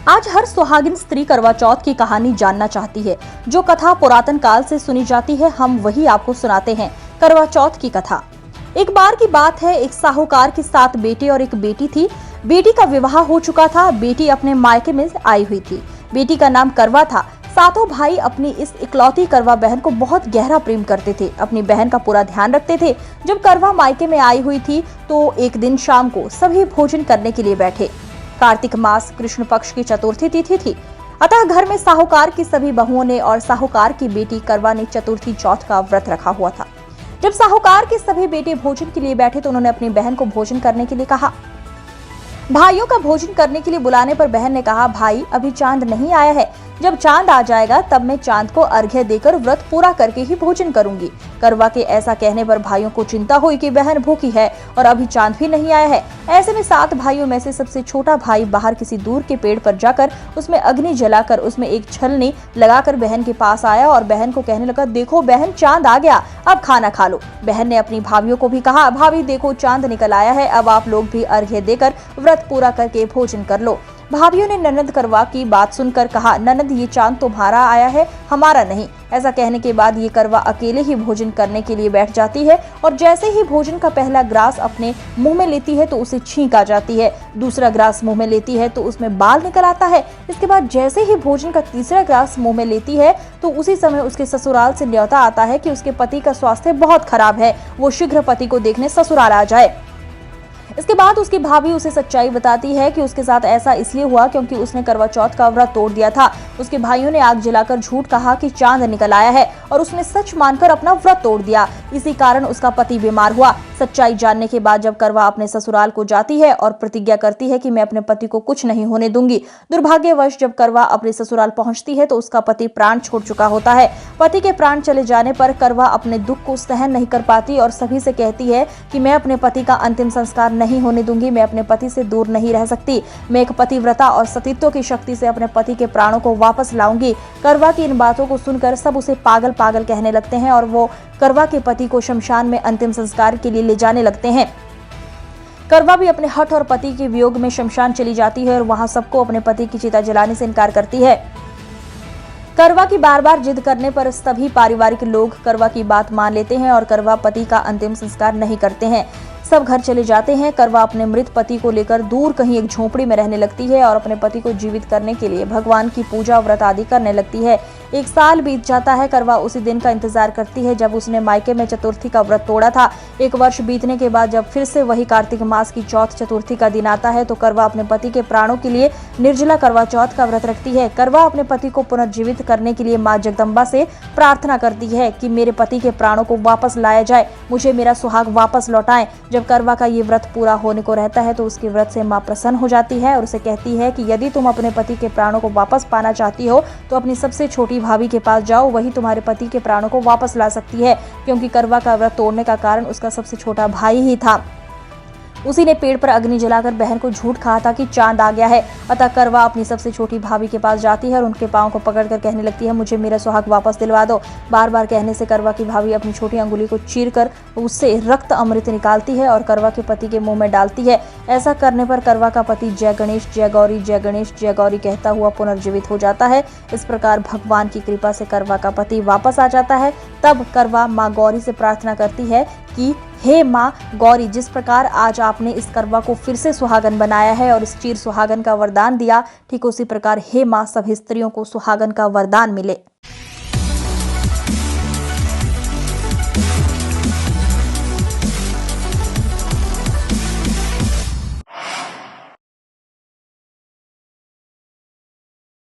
आज हर सुहागिन स्त्री करवा चौथ की कहानी जानना चाहती है। जो कथा पुरातन काल से सुनी जाती है, हम वही आपको सुनाते हैं। करवा चौथ की कथा। एक बार की बात है, एक साहूकार के 7 बेटे और एक बेटी थी। बेटी का विवाह हो चुका था। बेटी अपने मायके में आई हुई थी। बेटी का नाम करवा था। सातों भाई अपनी इस इकलौती करवा बहन को बहुत गहरा प्रेम करते थे, अपनी बहन का पूरा ध्यान रखते थे। जब करवा मायके में आई हुई थी तो एक दिन शाम को सभी भोजन करने के लिए बैठे। कार्तिक मास कृष्ण पक्ष की चतुर्थी तिथि थी। अतः घर में साहूकार की सभी बहुओं ने और साहूकार की बेटी करवा ने चतुर्थी चौथ का व्रत रखा हुआ था। जब साहूकार के सभी बेटे भोजन के लिए बैठे तो उन्होंने अपनी बहन को भोजन करने के लिए कहा। भाइयों का भोजन करने के लिए बुलाने पर बहन ने कहा, भाई अभी चांद नहीं आया है, जब चांद आ जाएगा तब मैं चांद को अर्घ्य देकर व्रत पूरा करके ही भोजन करूंगी। करवा के ऐसा कहने पर भाइयों को चिंता हुई कि बहन भूखी है और अभी चांद भी नहीं आया है। ऐसे में 7 भाइयों में से सबसे छोटा भाई बाहर किसी दूर के पेड़ पर जाकर उसमें अग्नि जलाकर उसमें एक छलनी लगाकर बहन के पास आया और बहन को कहने लगा, देखो बहन चांद आ गया, अब खाना खा लो। बहन ने अपनी भाभियों को भी कहा, भाभी देखो चांद निकल आया है, अब आप लोग भी अर्घ्य देकर व्रत पूरा करके भोजन कर लो। भाभियों ने ननद करवा की बात सुनकर कहा, ननद ये चांद तुम्हारा आया है, हमारा नहीं। ऐसा कहने के बाद ये करवा अकेले ही भोजन करने के लिए बैठ जाती है और जैसे ही भोजन का पहला ग्रास अपने मुंह में लेती है तो उसे छींक आ जाती है। दूसरा ग्रास मुंह में लेती है तो उसमें बाल निकल आता है। इसके बाद जैसे ही भोजन का तीसरा ग्रास मुंह में लेती है तो उसी समय उसके ससुराल से न्योता आता है कि उसके पति का स्वास्थ्य बहुत खराब है, वो शीघ्र पति को देखने ससुराल आ जाए। इसके बाद उसकी भाभी उसे सच्चाई बताती है कि उसके साथ ऐसा इसलिए हुआ क्योंकि उसने करवा चौथ का व्रत तोड़ दिया था। उसके भाइयों ने आग जलाकर झूठ कहा कि चांद निकल आया है और उसने सच मानकर अपना व्रत तोड़ दिया। इसी कारण उसका पति बीमार हुआ। सच्चाई जानने के बाद जब करवा अपने ससुराल को जाती है और प्रतिज्ञा करती है कि मैं अपने पति को कुछ नहीं होने दूंगी। दुर्भाग्यवश जब करवा अपने ससुराल पहुंचती है तो उसका पति प्राण छोड़ चुका होता है। पति के प्राण चले जाने पर करवा अपने दुख को सहन नहीं कर पाती और सभी से कहती है कि मैं अपने पति का अंतिम संस्कार नहीं होने दूंगी, मैं अपने पति से दूर नहीं रह सकती, मैं एक पतिव्रता और सतीत्व की शक्ति से अपने पति के प्राणों को वापस लाऊंगी। करवा की इन बातों को सुनकर सब उसे पागल पागल कहने लगते हैं और वो करवा के पति को शमशान में अंतिम संस्कार के लिए ले जाने लगते हैं। करवा भी अपने हठ और पति के वियोग में शमशान चली जाती है और वहां सबको अपने पति की चिता जलाने से इनकार करती है। करवा की बार बार जिद करने पर सभी पारिवारिक लोग करवा की बात मान लेते हैं और करवा पति का अंतिम संस्कार नहीं करते हैं। सब घर चले जाते हैं। करवा अपने मृत पति को लेकर दूर कहीं एक झोपड़ी में रहने लगती है और अपने पति को जीवित करने के लिए भगवान की पूजा व्रत आदि करने लगती है। 1 साल बीत जाता है। करवा उसी दिन का इंतजार करती है जब उसने मायके में चतुर्थी का व्रत तोड़ा था। 1 वर्ष बीतने के बाद जब फिर से वही कार्तिक मास की चौथ चतुर्थी का दिन आता है तो करवा अपने पति के प्राणों के लिए निर्जला करवा चौथ का व्रत रखती है। करवा अपने पति को पुनर्जीवित करने के लिए मां जगदम्बा से प्रार्थना करती है कि मेरे पति के प्राणों को वापस लाया जाए, मुझे मेरा सुहाग वापस लौटाएं। जब करवा का ये व्रत पूरा होने को रहता है तो उसके व्रत से मां प्रसन्न हो जाती है और उसे कहती है कि यदि तुम अपने पति के प्राणों को वापस पाना चाहती हो तो अपनी सबसे छोटी भाभी के पास जाओ, वही तुम्हारे पति के प्राणों को वापस ला सकती है। क्योंकि करवा का व्रत तोड़ने का कारण उसका सबसे छोटा भाई ही था। उसी ने पेड़ पर अग्नि जलाकर बहन को झूठ कहा था कि चांद आ गया है। अतः करवा अपनी सबसे छोटी भाभी के पास जाती है और उनके पांव को पकड़कर कहने लगती है, मुझे मेरा सुहाग वापस दिलवा दो। बार बार कहने से करवा की भाभी अपनी छोटी अंगुली को चीरकर उससे रक्त अमृत निकालती है और करवा के पति के मुंह में डालती है। ऐसा करने पर करवा का पति जय गणेश जय गौरी जय गणेश जय गौरी कहता हुआ पुनर्जीवित हो जाता है। इस प्रकार भगवान की कृपा से करवा का पति वापस आ जाता है। तब करवा माँ गौरी से प्रार्थना करती है कि हे माँ गौरी, जिस प्रकार आज आपने इस करवा को फिर से सुहागन बनाया है और इस चीर सुहागन का वरदान दिया, ठीक उसी प्रकार हे माँ सभी स्त्रियों को सुहागन का वरदान मिले।